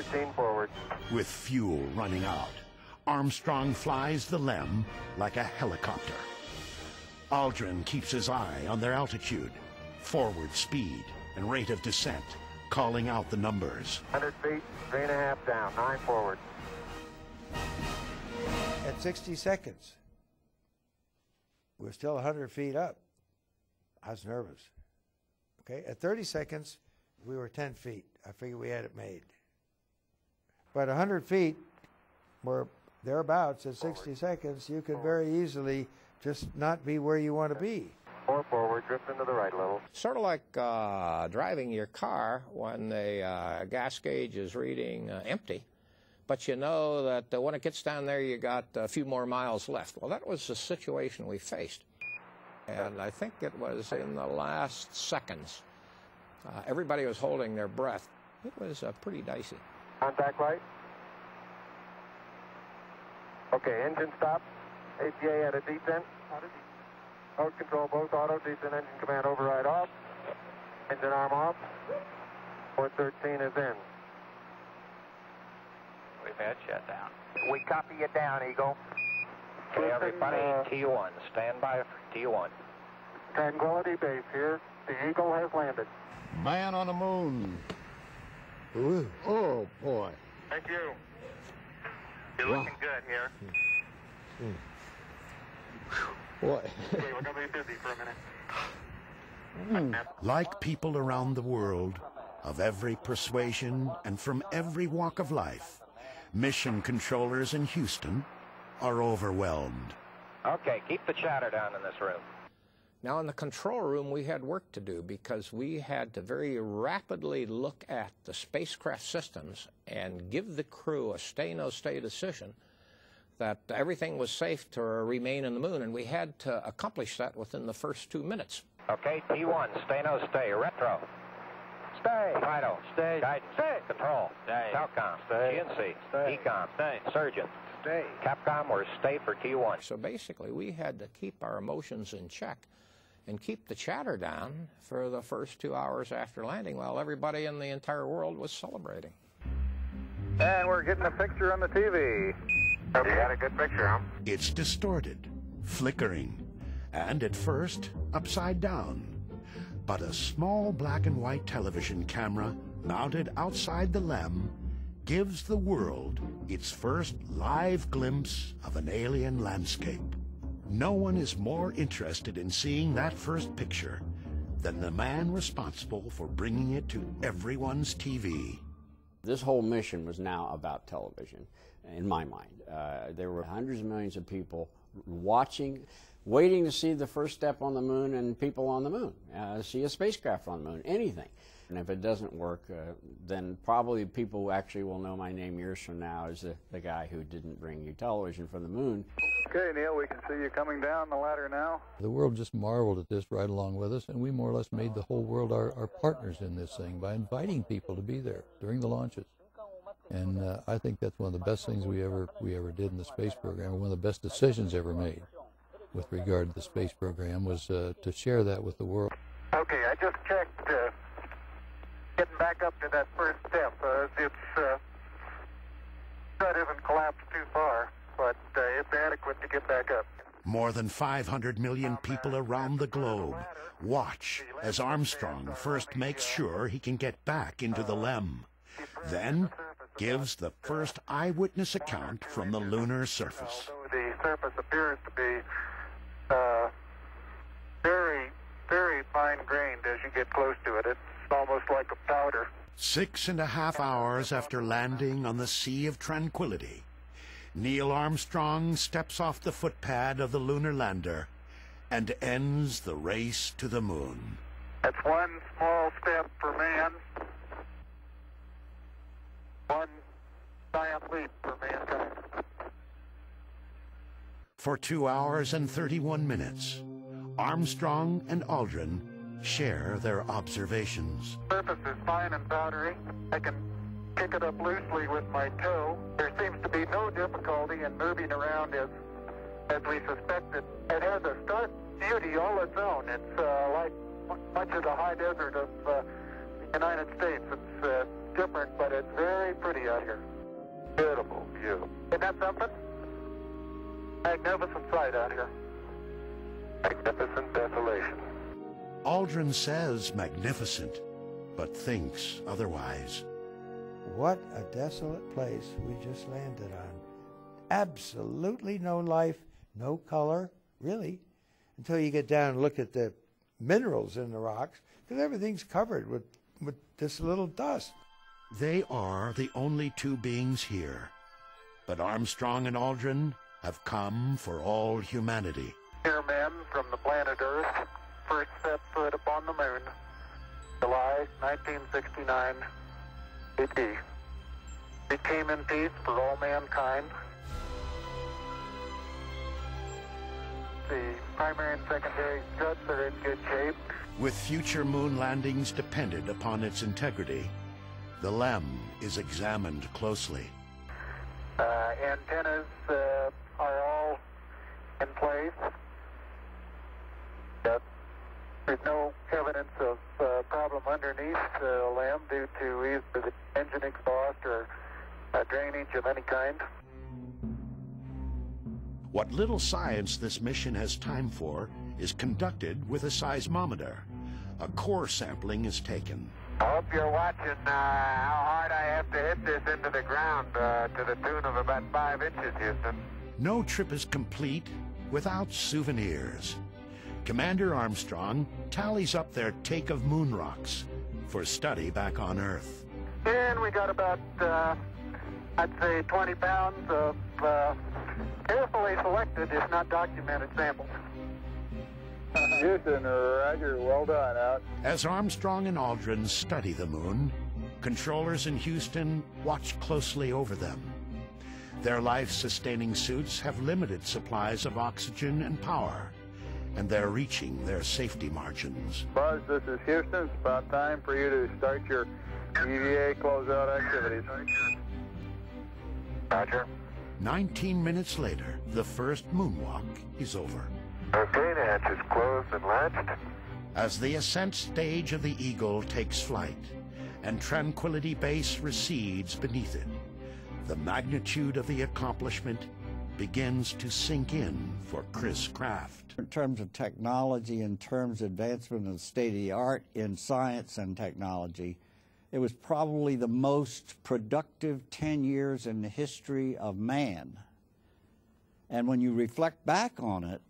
13 forward. With fuel running out, Armstrong flies the LEM like a helicopter. Aldrin keeps his eye on their altitude, forward speed, and rate of descent, calling out the numbers. 100 feet, 3.5 down, 9 forward. At 60 seconds, we're still 100 feet up. I was nervous. Okay, at 30 seconds, we were 10 feet. I figured we had it made. But 100 feet, we're thereabouts at 60 seconds, you could very easily just not be where you want to be. 4 forward, drift into the right level. Sort of like driving your car when the gas gauge is reading empty, but you know that when it gets down there, you got a few more miles left. Well, that was the situation we faced. And I think it was in the last seconds. Everybody was holding their breath. It was pretty dicey. Contact light. Okay, engine stop. APA at a descent. Mode control, both auto, descent, engine command override off. Engine arm off. 413 is in. We've had shutdown. We copy you down, Eagle. Okay, everybody, T1. Stand by for T1. Tranquility Base here. The Eagle has landed. Man on the moon. Ooh. Oh, boy. Thank you. You're looking good here. Boy. Okay, we're going to be busy for a minute. Like people around the world, of every persuasion and from every walk of life, mission controllers in Houston are overwhelmed. Okay, keep the chatter down in this room. Now, in the control room, we had work to do because we had to very rapidly look at the spacecraft systems and give the crew a stay-no-stay decision that everything was safe to remain in the moon, and we had to accomplish that within the first 2 minutes. Okay, T1, stay, no stay. Retro. Stay. Fido. Stay. Guidance. Stay. Control. Stay. Telcom. Stay. GNC. Stay. Ecom. Stay. Surgeon. Stay. Capcom, we're stay for T1. So basically, we had to keep our emotions in check and keep the chatter down for the first 2 hours after landing while everybody in the entire world was celebrating. And we're getting a picture on the TV. You got a good picture, huh? It's distorted, flickering, and at first upside down. But a small black and white television camera mounted outside the LEM gives the world its first live glimpse of an alien landscape. No one is more interested in seeing that first picture than the man responsible for bringing it to everyone's TV. This whole mission was now about television, in my mind. There were hundreds of millions of people watching, waiting to see the first step on the moon and people on the moon, see a spacecraft on the moon, anything. And if it doesn't work, then probably people actually will know my name years from now as the guy who didn't bring you television from the moon. Okay, Neil, we can see you coming down the ladder now. The world just marveled at this right along with us, and we more or less made the whole world our partners in this thing by inviting people to be there during the launches. And I think that's one of the best things we ever did in the space program. One of the best decisions ever made with regard to the space program was to share that with the world. Okay, I just checked getting back up to that first step. That isn't collapsed too far, but it's adequate to get back up. More than 500 million people around the globe watch as Armstrong first makes sure he can get back into the LEM, then gives the first eyewitness account from the lunar surface. The surface appears to be very, very fine-grained as you get close to it. It's almost like a powder. 6.5 hours after landing on the Sea of Tranquility, Neil Armstrong steps off the footpad of the lunar lander and ends the race to the moon. That's one small step for man, one giant leap for mankind. For 2 hours and 31 minutes, Armstrong and Aldrin share their observations. The surface is fine and powdery. I can pick it up loosely with my toe. There seems to be no difficulty in moving around as we suspected. It has a stark beauty all its own. It's like much of the high desert of the United States. It's different, but it's very very pretty out here. Beautiful view. Isn't that something? Magnificent sight out here. Magnificent desolation. Aldrin says magnificent, but thinks otherwise. What a desolate place we just landed on. Absolutely no life, no color, really, until you get down and look at the minerals in the rocks, because everything's covered with this little dust. They are the only two beings here, but Armstrong and Aldrin have come for all humanity. Here men from the planet Earth first set foot upon the moon, July 1969 AD. It came in peace for all mankind. The primary and secondary struts are in good shape. With future moon landings dependent upon its integrity, the LEM is examined closely. Antennas are all in place. There's no evidence of problem underneath the LEM due to either the engine exhaust or drainage of any kind. What little science this mission has time for is conducted with a seismometer. A core sampling is taken. I hope you're watching how hard I have to hit this into the ground to the tune of about 5 inches, Houston. No trip is complete without souvenirs. Commander Armstrong tallies up their take of moon rocks for study back on Earth. And we got about, I'd say 20 pounds of carefully selected, if not documented, samples. Houston, roger, well done, out. As Armstrong and Aldrin study the moon, controllers in Houston watch closely over them. Their life-sustaining suits have limited supplies of oxygen and power, and they're reaching their safety margins. Buzz, this is Houston. It's about time for you to start your EVA closeout activities. Roger. 19 minutes later, the first moonwalk is over. Okay, the hatch is closed and latched. As the ascent stage of the Eagle takes flight and Tranquility Base recedes beneath it, the magnitude of the accomplishment begins to sink in for Chris Kraft. In terms of technology, in terms of advancement of the state of the art in science and technology, it was probably the most productive 10 years in the history of man. And when you reflect back on it,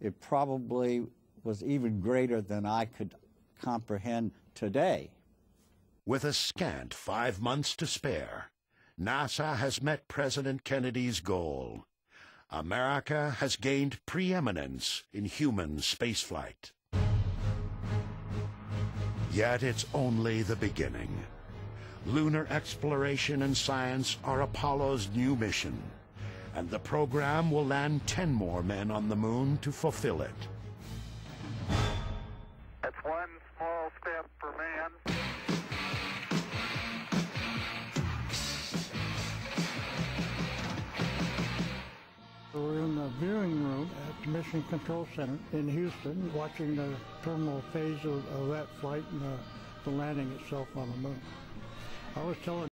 it probably was even greater than I could comprehend today. With a scant 5 months to spare, NASA has met President Kennedy's goal. America has gained preeminence in human spaceflight. Yet it's only the beginning. Lunar exploration and science are Apollo's new mission, and the program will land 10 more men on the moon to fulfill it. That's one small step for man. We're in the viewing room at the Mission Control Center in Houston, watching the terminal phase of that flight and the landing itself on the moon. I was telling